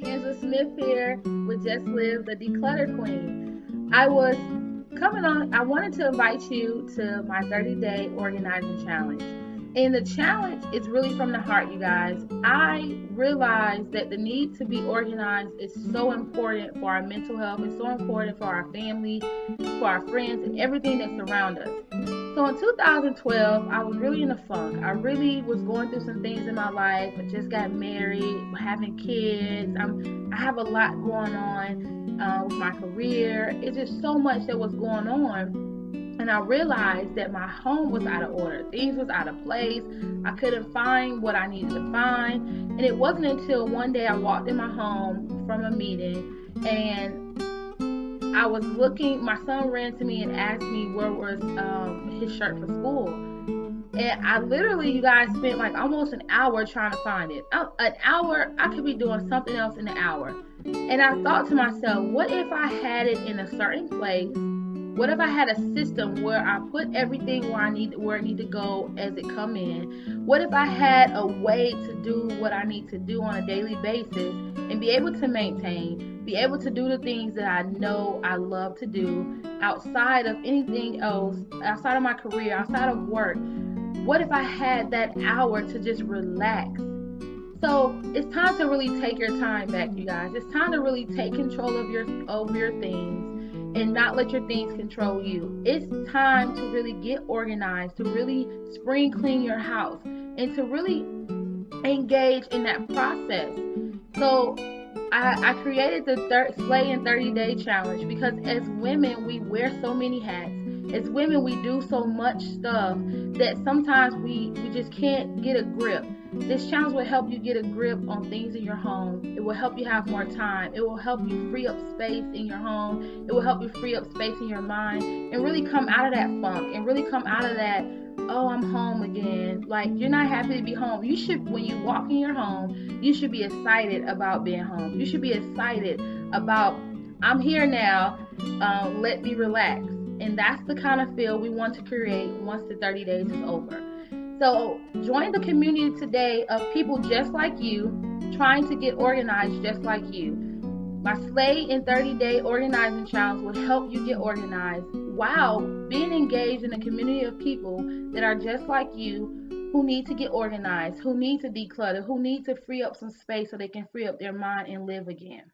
Angela Smith here with Just Live, the Declutter Queen. I was coming on, I wanted to invite you to my 30-day organizing challenge. And the challenge is really from the heart, you guys. I realize that the need to be organized is so important for our mental health, it's so important for our family, for our friends, and everything that surrounds us. So in 2012, I was really in a funk. I really was going through some things in my life. I just got married, having kids. I have a lot going on with my career. It's just so much that was going on. And I realized that my home was out of order. Things was out of place. I couldn't find what I needed to find. And it wasn't until one day I walked in my home from a meeting and I was looking, my son ran to me and asked me where was his shirt for school. And I literally, you guys, spent like almost an hour trying to find it. An hour, I could be doing something else in an hour. And I thought to myself, what if I had it in a certain place? What if I had a system where I put everything where it need to go as it come in? What if I had a way to do what I need to do on a daily basis and be able to maintain, be able to do the things that I know I love to do outside of anything else, outside of my career, outside of work? What if I had that hour to just relax? So it's time to really take your time back, you guys. It's time to really take control of your things and not let your things control you. It's time to really get organized, to really spring clean your house, and to really engage in that process. So I created the Slay in 30 Day Challenge because as women, we wear so many hats. As women, we do so much stuff that sometimes we just can't get a grip. This challenge will help you get a grip on things in your home. It will help you have more time. It will help you free up space in your home. It will help you free up space in your mind and really come out of that funk and really come out of that, oh, I'm home again. Like, you're not happy to be home. You should, when you walk in your home, you should be excited about being home. You should be excited about, I'm here now, let me relax. And that's the kind of feel we want to create once the 30 days is over. So join the community today of people just like you, trying to get organized just like you. My Slay in 30 Day Organizing Challenge will help you get organized while being engaged in a community of people that are just like you, who need to get organized, who need to declutter, who need to free up some space so they can free up their mind and live again.